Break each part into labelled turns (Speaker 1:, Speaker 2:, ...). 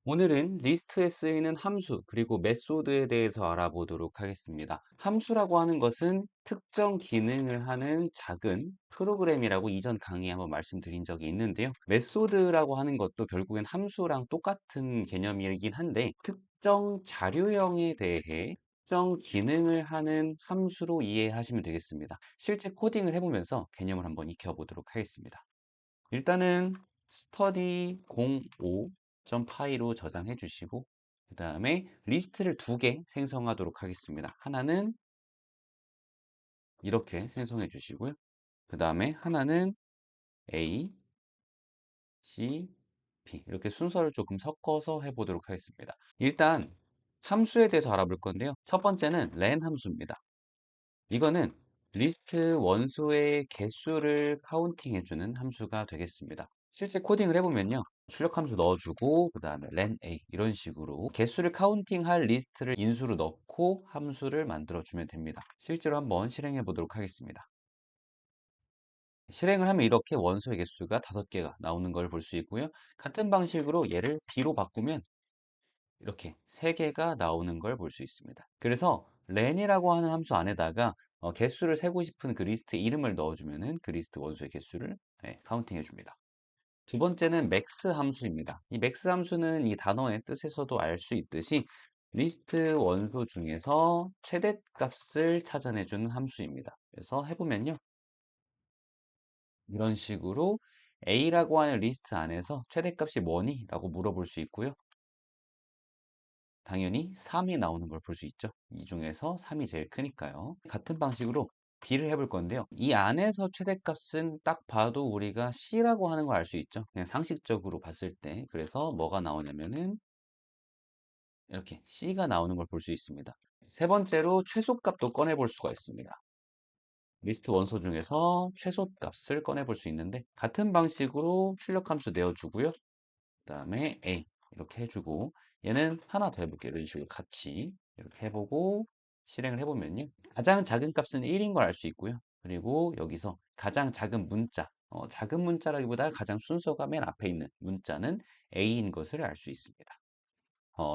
Speaker 1: 오늘은 리스트에 쓰이는 함수 그리고 메소드에 대해서 알아보도록 하겠습니다. 함수라고 하는 것은 특정 기능을 하는 작은 프로그램이라고 이전 강의에 한번 말씀드린 적이 있는데요. 메소드라고 하는 것도 결국엔 함수랑 똑같은 개념이긴 한데 특정 자료형에 대해 특정 기능을 하는 함수로 이해하시면 되겠습니다. 실제 코딩을 해보면서 개념을 한번 익혀보도록 하겠습니다. 일단은 study 05.py로 저장해 주시고 그 다음에 리스트를 두 개 생성하도록 하겠습니다. 하나는 이렇게 생성해 주시고요. 그 다음에 하나는 A, C, B 이렇게 순서를 조금 섞어서 해보도록 하겠습니다. 일단 함수에 대해서 알아볼 건데요. 첫 번째는 len 함수입니다. 이거는 리스트 원소의 개수를 카운팅 해주는 함수가 되겠습니다. 실제 코딩을 해보면요. 출력 함수 넣어주고 그 다음에 len a 이런 식으로 개수를 카운팅할 리스트를 인수로 넣고 함수를 만들어주면 됩니다. 실제로 한번 실행해 보도록 하겠습니다. 실행을 하면 이렇게 원소의 개수가 5개가 나오는 걸 볼 수 있고요. 같은 방식으로 얘를 b로 바꾸면 이렇게 3개가 나오는 걸 볼 수 있습니다. 그래서 len이라고 하는 함수 안에다가 개수를 세고 싶은 그 리스트 이름을 넣어주면은 그 리스트 원소의 개수를 카운팅 해줍니다. 두 번째는 max 함수입니다. 이 max 함수는 이 단어의 뜻에서도 알 수 있듯이 리스트 원소 중에서 최대값을 찾아내주는 함수입니다. 그래서 해보면요. 이런 식으로 A라고 하는 리스트 안에서 최대값이 뭐니? 라고 물어볼 수 있고요. 당연히 3이 나오는 걸 볼 수 있죠. 이 중에서 3이 제일 크니까요. 같은 방식으로 B를 해볼 건데요. 이 안에서 최대값은 딱 봐도 우리가 C라고 하는 걸 알 수 있죠. 그냥 상식적으로 봤을 때. 그래서 뭐가 나오냐면은 이렇게 C가 나오는 걸 볼 수 있습니다. 세 번째로 최소값도 꺼내볼 수가 있습니다. 리스트 원소 중에서 최소값을 꺼내볼 수 있는데 같은 방식으로 출력함수 내어주고요. 그 다음에 A 이렇게 해주고 얘는 하나 더 해볼게요. 이런 식으로 같이 이렇게 해보고 실행을 해보면요. 가장 작은 값은 1인 걸 알 수 있고요. 그리고 여기서 가장 작은 문자, 작은 문자라기보다 가장 순서가 맨 앞에 있는 문자는 A인 것을 알 수 있습니다.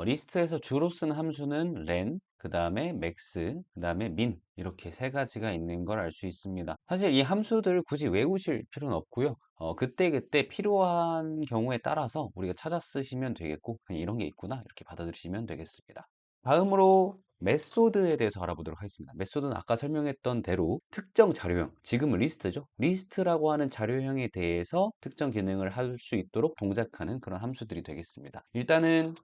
Speaker 1: 리스트에서 주로 쓰는 함수는 len, 그 다음에 max, 그 다음에 min 이렇게 세 가지가 있는 걸 알 수 있습니다. 사실 이 함수들을 굳이 외우실 필요는 없고요. 그때그때 필요한 경우에 따라서 우리가 찾아 쓰시면 되겠고 그냥 이런 게 있구나 이렇게 받아들이시면 되겠습니다. 다음으로 메소드에 대해서 알아보도록 하겠습니다. 메소드는 아까 설명했던 대로 특정 자료형, 지금은 리스트죠. 리스트라고 하는 자료형에 대해서 특정 기능을 할 수 있도록 동작하는 그런 함수들이 되겠습니다. 일단은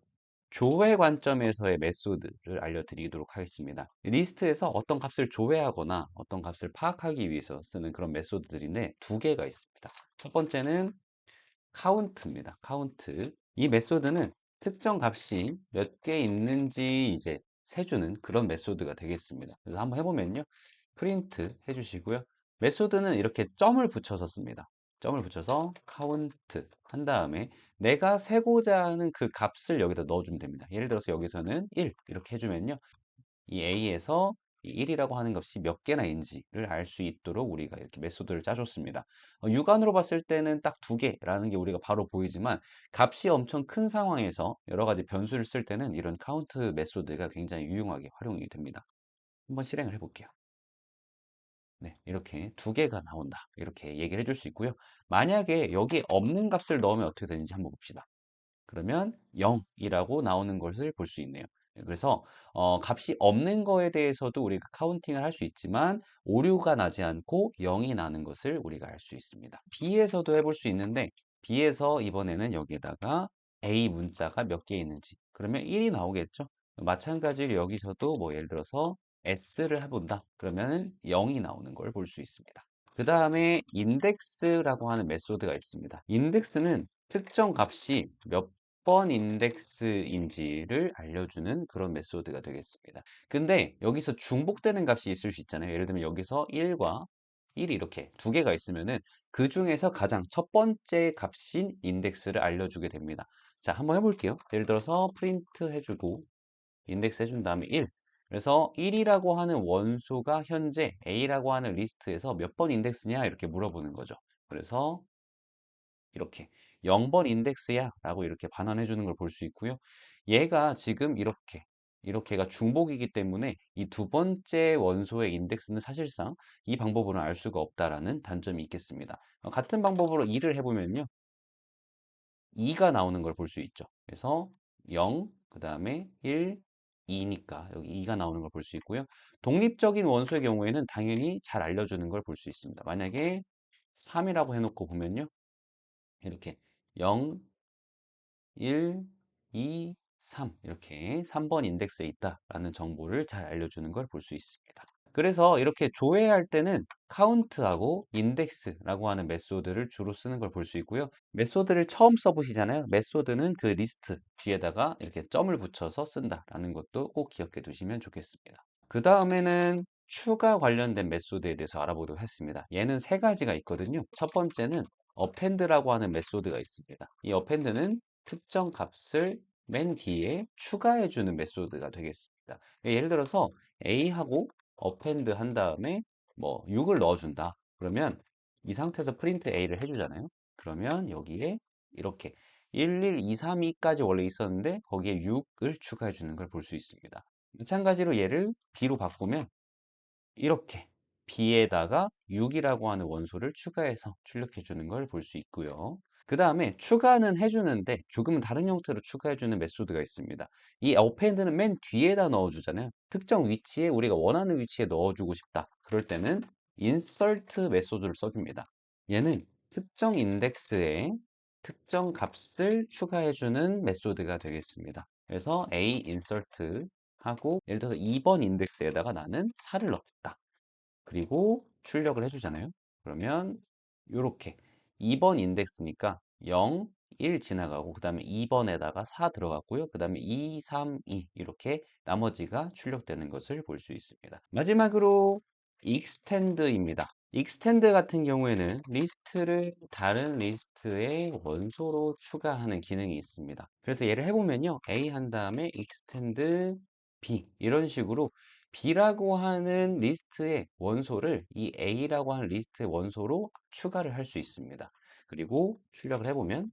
Speaker 1: 조회 관점에서의 메소드를 알려드리도록 하겠습니다. 리스트에서 어떤 값을 조회하거나 어떤 값을 파악하기 위해서 쓰는 그런 메소드들인데 두 개가 있습니다. 첫 번째는 카운트입니다. 카운트. 이 메소드는 특정 값이 몇 개 있는지 이제 세주는 그런 메소드가 되겠습니다. 그래서 한번 해보면요. 프린트 해주시고요. 메소드는 이렇게 점을 붙여서 씁니다. 점을 붙여서 카운트 한 다음에 내가 세고자 하는 그 값을 여기다 넣어주면 됩니다. 예를 들어서 여기서는 1 이렇게 해주면요. 이 A에서 이 1이라고 하는 값이 몇 개나인지를 알 수 있도록 우리가 이렇게 메소드를 짜줬습니다. 육안으로 봤을 때는 딱 2개라는 게 우리가 바로 보이지만 값이 엄청 큰 상황에서 여러 가지 변수를 쓸 때는 이런 카운트 메소드가 굉장히 유용하게 활용이 됩니다. 한번 실행을 해볼게요. 네, 이렇게 2개가 나온다. 이렇게 얘기를 해줄 수 있고요. 만약에 여기에 없는 값을 넣으면 어떻게 되는지 한번 봅시다. 그러면 0이라고 나오는 것을 볼 수 있네요. 네, 그래서 값이 없는 거에 대해서도 우리가 카운팅을 할 수 있지만 오류가 나지 않고 0이 나는 것을 우리가 알 수 있습니다. B에서도 해볼 수 있는데 B에서 이번에는 여기에다가 A 문자가 몇 개 있는지 그러면 1이 나오겠죠. 마찬가지로 여기서도 뭐 예를 들어서 S를 해본다. 그러면 0이 나오는 걸 볼 수 있습니다. 그 다음에 인덱스라고 하는 메소드가 있습니다. 인덱스는 특정 값이 몇 번 인덱스인지를 알려주는 그런 메소드가 되겠습니다. 근데 여기서 중복되는 값이 있을 수 있잖아요. 예를 들면 여기서 1과 1이 이렇게 2개가 있으면은 그 중에서 가장 첫 번째 값인 인덱스를 알려주게 됩니다. 자, 한번 해볼게요. 예를 들어서 프린트 해주고 인덱스 해준 다음에 1. 그래서 1이라고 하는 원소가 현재 A라고 하는 리스트에서 몇 번 인덱스냐 이렇게 물어보는 거죠. 그래서 이렇게 0번 인덱스야 라고 이렇게 반환해 주는 걸 볼 수 있고요. 얘가 지금 이렇게가 중복이기 때문에 이 두 번째 원소의 인덱스는 사실상 이 방법으로는 알 수가 없다라는 단점이 있겠습니다. 같은 방법으로 2를 해보면요. 2가 나오는 걸 볼 수 있죠. 그래서 0, 그 다음에 1, 2니까 여기 2가 나오는 걸 볼 수 있고요. 독립적인 원소의 경우에는 당연히 잘 알려주는 걸 볼 수 있습니다. 만약에 3이라고 해놓고 보면요. 이렇게 0, 1, 2, 3 이렇게 3번 인덱스에 있다라는 정보를 잘 알려주는 걸 볼 수 있습니다. 그래서 이렇게 조회할 때는 카운트하고 인덱스라고 하는 메소드를 주로 쓰는 걸 볼 수 있고요. 메소드를 처음 써보시잖아요. 메소드는 그 리스트 뒤에다가 이렇게 점을 붙여서 쓴다라는 것도 꼭 기억해 두시면 좋겠습니다. 그 다음에는 추가 관련된 메소드에 대해서 알아보도록 했습니다. 얘는 세 가지가 있거든요. 첫 번째는 append라고 하는 메소드가 있습니다. 이 append는 특정 값을 맨 뒤에 추가해주는 메소드가 되겠습니다. 예를 들어서 A하고 append 한 다음에 뭐 6을 넣어준다. 그러면 이 상태에서 print A를 해주잖아요. 그러면 여기에 이렇게 1, 1, 2, 3, 2까지 원래 있었는데 거기에 6을 추가해 주는 걸 볼 수 있습니다. 마찬가지로 얘를 B로 바꾸면 이렇게 B에다가 6이라고 하는 원소를 추가해서 출력해 주는 걸 볼 수 있고요. 그 다음에 추가는 해주는데 조금은 다른 형태로 추가해 주는 메소드가 있습니다. 이 append는 맨 뒤에다 넣어주잖아요. 특정 위치에 우리가 원하는 위치에 넣어주고 싶다. 그럴 때는 insert 메소드를 써줍니다. 얘는 특정 인덱스에 특정 값을 추가해 주는 메소드가 되겠습니다. 그래서 a insert 하고 예를 들어서 2번 인덱스에다가 나는 4를 넣겠다. 그리고 출력을 해주잖아요. 그러면 이렇게 2번 인덱스니까 0, 1 지나가고 그 다음에 2번에다가 4 들어갔고요. 그 다음에 2, 3, 2 이렇게 나머지가 출력되는 것을 볼 수 있습니다. 마지막으로 extend입니다. extend 같은 경우에는 리스트를 다른 리스트의 원소로 추가하는 기능이 있습니다. 그래서 얘를 해보면요. A 한 다음에 extend B 이런 식으로 B라고 하는 리스트의 원소를 이 A라고 하는 리스트의 원소로 추가를 할 수 있습니다. 그리고 출력을 해보면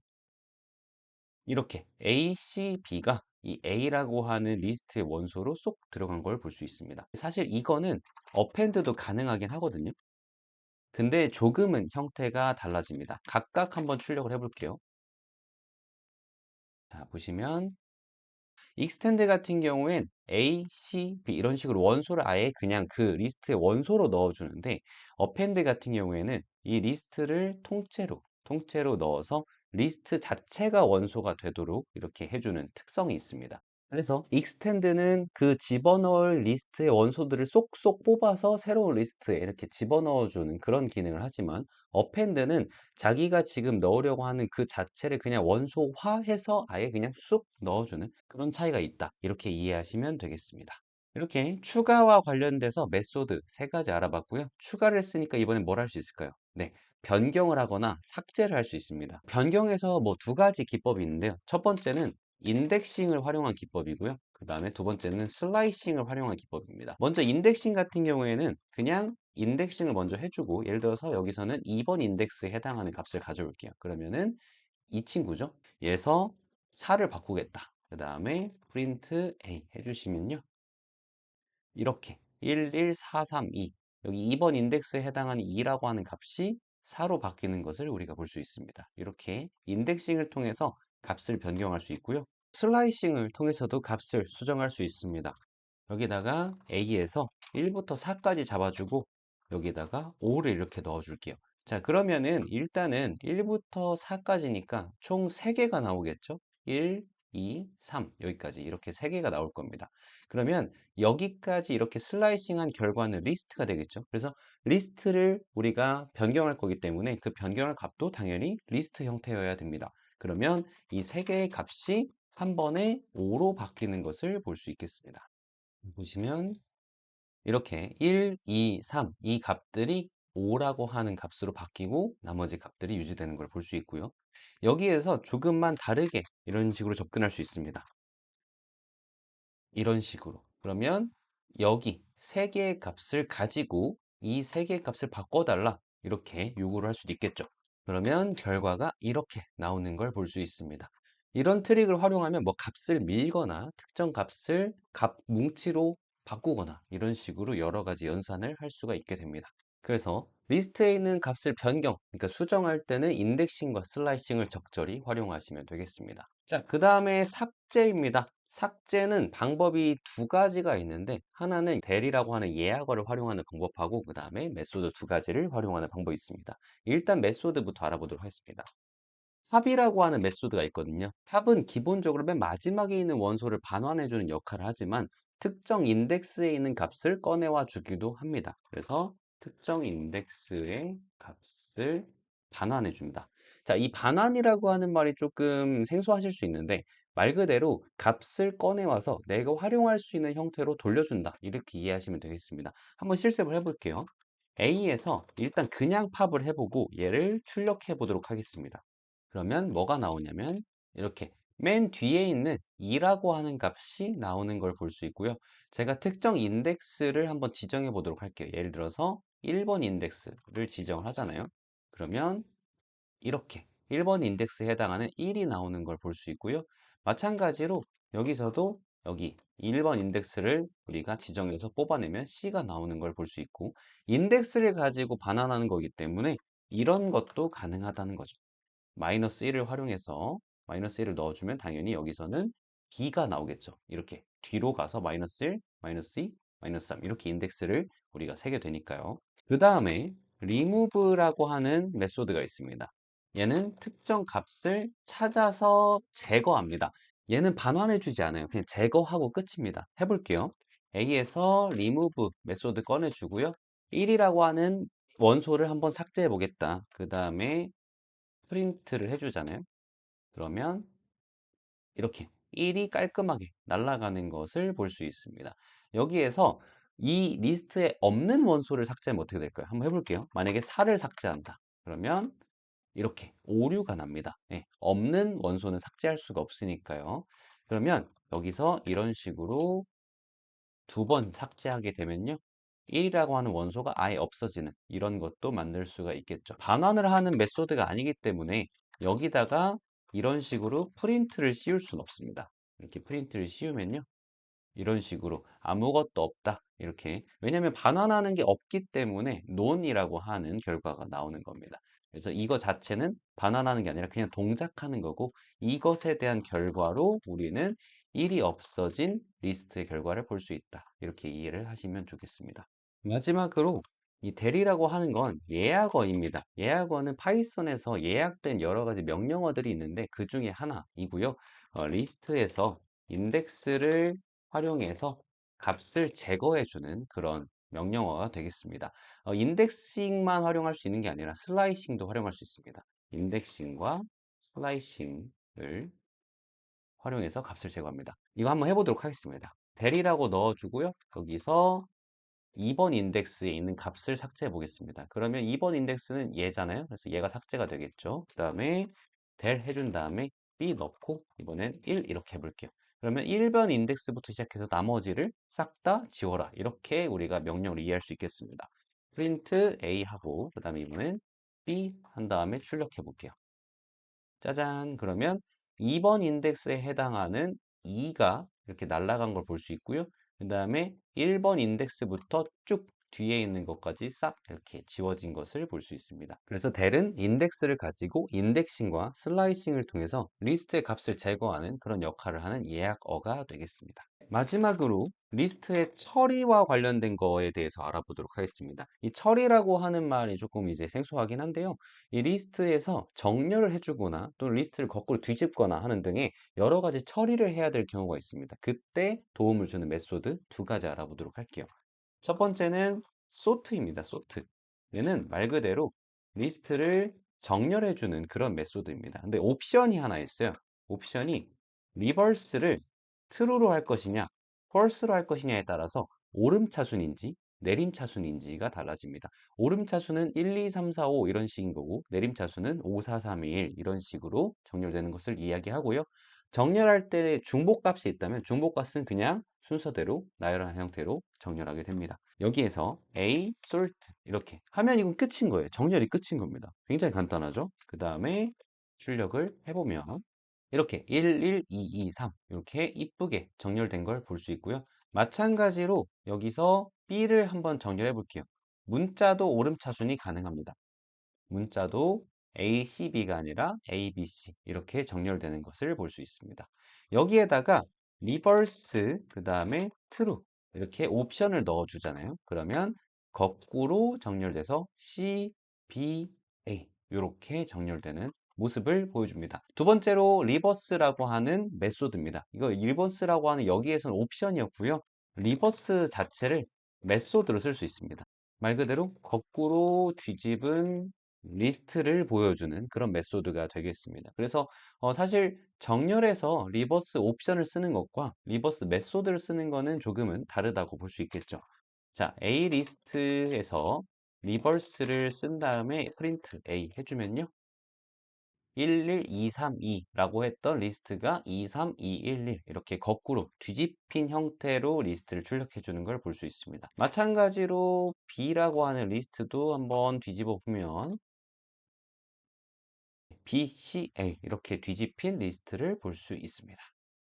Speaker 1: 이렇게 A, C, B가 이 A라고 하는 리스트의 원소로 쏙 들어간 걸 볼 수 있습니다. 사실 이거는 append도 가능하긴 하거든요. 근데 조금은 형태가 달라집니다. 각각 한번 출력을 해볼게요. 자, 보시면 익스텐드 같은 경우엔 A, C, B 이런 식으로 원소를 아예 그냥 그 리스트의 원소로 넣어주는데 append 같은 경우에는 이 리스트를 통째로 넣어서 리스트 자체가 원소가 되도록 이렇게 해주는 특성이 있습니다. 그래서 extend는 그 집어넣을 리스트의 원소들을 쏙쏙 뽑아서 새로운 리스트에 이렇게 집어넣어주는 그런 기능을 하지만 append는 자기가 지금 넣으려고 하는 그 자체를 그냥 원소화해서 아예 그냥 쑥 넣어주는 그런 차이가 있다. 이렇게 이해하시면 되겠습니다. 이렇게 추가와 관련돼서 메소드 세 가지 알아봤고요. 추가를 했으니까 이번엔 뭘 할 수 있을까요? 네, 변경을 하거나 삭제를 할 수 있습니다. 변경에서 뭐 두 가지 기법이 있는데요. 첫 번째는 인덱싱을 활용한 기법이고요. 그 다음에 두 번째는 슬라이싱을 활용한 기법입니다. 먼저 인덱싱 같은 경우에는 그냥 인덱싱을 먼저 해주고 예를 들어서 여기서는 2번 인덱스에 해당하는 값을 가져올게요. 그러면은 이 친구죠. 얘에서 4를 바꾸겠다. 그 다음에 print a 해주시면요. 이렇게 11432 여기 2번 인덱스에 해당하는 2라고 하는 값이 4로 바뀌는 것을 우리가 볼 수 있습니다. 이렇게 인덱싱을 통해서 값을 변경할 수 있고요. 슬라이싱을 통해서도 값을 수정할 수 있습니다. 여기다가 A에서 1부터 4까지 잡아주고 여기다가 5를 이렇게 넣어줄게요. 자, 그러면은 일단은 1부터 4까지니까 총 3개가 나오겠죠? 1, 2, 3 여기까지 이렇게 3개가 나올 겁니다. 그러면 여기까지 이렇게 슬라이싱한 결과는 리스트가 되겠죠? 그래서 리스트를 우리가 변경할 거기 때문에 그 변경할 값도 당연히 리스트 형태여야 됩니다. 그러면 이 3개의 값이 한 번에 5로 바뀌는 것을 볼 수 있겠습니다. 보시면 이렇게 1, 2, 3 이 값들이 5라고 하는 값으로 바뀌고 나머지 값들이 유지되는 걸 볼 수 있고요. 여기에서 조금만 다르게 이런 식으로 접근할 수 있습니다. 이런 식으로. 그러면 여기 3개의 값을 가지고 이 3개의 값을 바꿔달라. 이렇게 요구를 할 수도 있겠죠. 그러면 결과가 이렇게 나오는 걸 볼 수 있습니다. 이런 트릭을 활용하면 뭐 값을 밀거나 특정 값을 값 뭉치로 바꾸거나 이런 식으로 여러 가지 연산을 할 수가 있게 됩니다. 그래서 리스트에 있는 값을 변경, 그러니까 수정할 때는 인덱싱과 슬라이싱을 적절히 활용하시면 되겠습니다. 자, 그 다음에 삭제입니다. 삭제는 방법이 두 가지가 있는데 하나는 대리라고 하는 예약어를 활용하는 방법하고 그 다음에 메소드 두 가지를 활용하는 방법이 있습니다. 일단 메소드부터 알아보도록 하겠습니다. 탑이라고 하는 메소드가 있거든요. 탑은 기본적으로 맨 마지막에 있는 원소를 반환해주는 역할을 하지만 특정 인덱스에 있는 값을 꺼내와 주기도 합니다. 그래서 특정 인덱스의 값을 반환해 줍니다. 자, 이 반환이라고 하는 말이 조금 생소하실 수 있는데 말 그대로 값을 꺼내와서 내가 활용할 수 있는 형태로 돌려준다. 이렇게 이해하시면 되겠습니다. 한번 실습을 해볼게요. A에서 일단 그냥 팝을 해보고 얘를 출력해 보도록 하겠습니다. 그러면 뭐가 나오냐면 이렇게 맨 뒤에 있는 2라고 하는 값이 나오는 걸 볼 수 있고요. 제가 특정 인덱스를 한번 지정해 보도록 할게요. 예를 들어서 1번 인덱스를 지정을 하잖아요. 그러면 이렇게 1번 인덱스에 해당하는 1이 나오는 걸 볼 수 있고요. 마찬가지로 여기서도 여기 1번 인덱스를 우리가 지정해서 뽑아내면 C가 나오는 걸 볼 수 있고 인덱스를 가지고 반환하는 거기 때문에 이런 것도 가능하다는 거죠. 마이너스 1을 활용해서 마이너스 1을 넣어주면 당연히 여기서는 B가 나오겠죠. 이렇게 뒤로 가서 마이너스 1, 마이너스 2, 마이너스 3 이렇게 인덱스를 우리가 세게 되니까요. 그 다음에 remove라고 하는 메소드가 있습니다. 얘는 특정 값을 찾아서 제거합니다. 얘는 반환해주지 않아요. 그냥 제거하고 끝입니다. 해볼게요. A에서 remove 메소드 꺼내주고요. 1이라고 하는 원소를 한번 삭제해 보겠다. 그 다음에 프린트를 해주잖아요. 그러면 이렇게 1이 깔끔하게 날아가는 것을 볼 수 있습니다. 여기에서 이 리스트에 없는 원소를 삭제하면 어떻게 될까요? 한번 해볼게요. 만약에 4를 삭제한다. 그러면 이렇게 오류가 납니다. 네, 없는 원소는 삭제할 수가 없으니까요. 그러면 여기서 이런 식으로 두 번 삭제하게 되면요. 1이라고 하는 원소가 아예 없어지는 이런 것도 만들 수가 있겠죠. 반환을 하는 메소드가 아니기 때문에 여기다가 이런 식으로 프린트를 씌울 수는 없습니다. 이렇게 프린트를 씌우면요. 이런 식으로 아무것도 없다. 이렇게. 왜냐하면 반환하는 게 없기 때문에 논이라고 하는 결과가 나오는 겁니다. 그래서 이거 자체는 반환하는 게 아니라 그냥 동작하는 거고 이것에 대한 결과로 우리는 1이 없어진 리스트의 결과를 볼 수 있다. 이렇게 이해를 하시면 좋겠습니다. 마지막으로 이 대리라고 하는 건 예약어입니다. 예약어는 파이썬에서 예약된 여러 가지 명령어들이 있는데 그 중에 하나이고요. 리스트에서 인덱스를 활용해서 값을 제거해주는 그런 명령어가 되겠습니다. 인덱싱만 활용할 수 있는 게 아니라 슬라이싱도 활용할 수 있습니다. 인덱싱과 슬라이싱을 활용해서 값을 제거합니다. 이거 한번 해보도록 하겠습니다. 델이라고 넣어주고요. 여기서 2번 인덱스에 있는 값을 삭제해 보겠습니다. 그러면 2번 인덱스는 얘잖아요. 그래서 얘가 삭제가 되겠죠. 그 다음에 델 해준 다음에 B 넣고 이번엔 1 이렇게 해볼게요. 그러면 1번 인덱스부터 시작해서 나머지를 싹 다 지워라. 이렇게 우리가 명령을 이해할 수 있겠습니다. 프린트 A 하고 그 다음에 이번엔 B 한 다음에 출력해 볼게요. 짜잔. 그러면 2번 인덱스에 해당하는 2가 이렇게 날아간 걸 볼 수 있고요. 그 다음에 1번 인덱스부터 쭉 뒤에 있는 것까지 싹 이렇게 지워진 것을 볼 수 있습니다. 그래서 델은 인덱스를 가지고 인덱싱과 슬라이싱을 통해서 리스트의 값을 제거하는 그런 역할을 하는 예약어가 되겠습니다. 마지막으로 리스트의 처리와 관련된 거에 대해서 알아보도록 하겠습니다. 이 처리라고 하는 말이 조금 이제 생소하긴 한데요. 이 리스트에서 정렬을 해주거나 또 리스트를 거꾸로 뒤집거나 하는 등의 여러 가지 처리를 해야 될 경우가 있습니다. 그때 도움을 주는 메소드 두 가지 알아보도록 할게요. 첫 번째는 sort입니다. sort. 얘는 말 그대로 리스트를 정렬해주는 그런 메소드입니다. 근데 옵션이 하나 있어요. 옵션이 리버스를 true로 할 것이냐, false로 할 것이냐에 따라서 오름차순인지 내림차순인지가 달라집니다. 오름차순은 1, 2, 3, 4, 5 이런 식인 거고 내림차순은 5, 4, 3, 2, 1 이런 식으로 정렬되는 것을 이야기하고요. 정렬할 때 중복값이 있다면 중복값은 그냥 순서대로 나열한 형태로 정렬하게 됩니다. 여기에서 A, salt 이렇게 하면 이건 끝인 거예요. 정렬이 끝인 겁니다. 굉장히 간단하죠? 그 다음에 출력을 해보면 이렇게 1, 1, 2, 2, 3 이렇게 이쁘게 정렬된 걸 볼 수 있고요. 마찬가지로 여기서 B를 한번 정렬해 볼게요. 문자도 오름차순이 가능합니다. 문자도 A, C, B가 아니라 A, B, C 이렇게 정렬되는 것을 볼 수 있습니다. 여기에다가 리버스 그 다음에 트루 이렇게 옵션을 넣어 주잖아요. 그러면 거꾸로 정렬돼서 C, B, A 이렇게 정렬되는 모습을 보여줍니다. 두 번째로 리버스라고 하는 메소드입니다. 이거 리버스라고 하는 여기에서는 옵션이었고요. 리버스 자체를 메소드로 쓸 수 있습니다. 말 그대로 거꾸로 뒤집은 리스트를 보여주는 그런 메소드가 되겠습니다. 그래서 사실 정렬해서 리버스 옵션을 쓰는 것과 리버스 메소드를 쓰는 것은 조금은 다르다고 볼 수 있겠죠. 자, A 리스트에서 리버스를 쓴 다음에 프린트 A 해주면요. 11232라고 했던 리스트가 23211 이렇게 거꾸로 뒤집힌 형태로 리스트를 출력해 주는 걸 볼 수 있습니다. 마찬가지로 B라고 하는 리스트도 한번 뒤집어 보면 BCA 이렇게 뒤집힌 리스트를 볼 수 있습니다.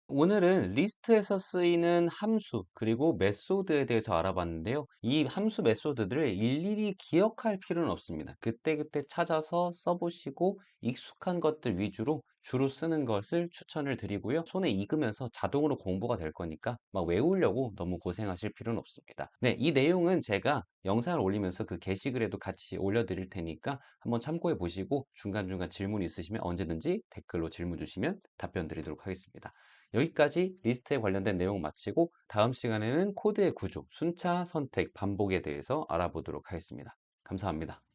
Speaker 1: 오늘은 리스트에서 쓰이는 함수 그리고 메소드에 대해서 알아봤는데요. 이 함수 메소드들을 일일이 기억할 필요는 없습니다. 그때그때 찾아서 써보시고 익숙한 것들 위주로 주로 쓰는 것을 추천을 드리고요. 손에 익으면서 자동으로 공부가 될 거니까 막 외우려고 너무 고생하실 필요는 없습니다. 네, 이 내용은 제가 영상을 올리면서 그 게시글에도 같이 올려드릴 테니까 한번 참고해 보시고 중간중간 질문 있으시면 언제든지 댓글로 질문 주시면 답변 드리도록 하겠습니다. 여기까지 리스트에 관련된 내용 마치고 다음 시간에는 코드의 구조, 순차, 선택, 반복에 대해서 알아보도록 하겠습니다. 감사합니다.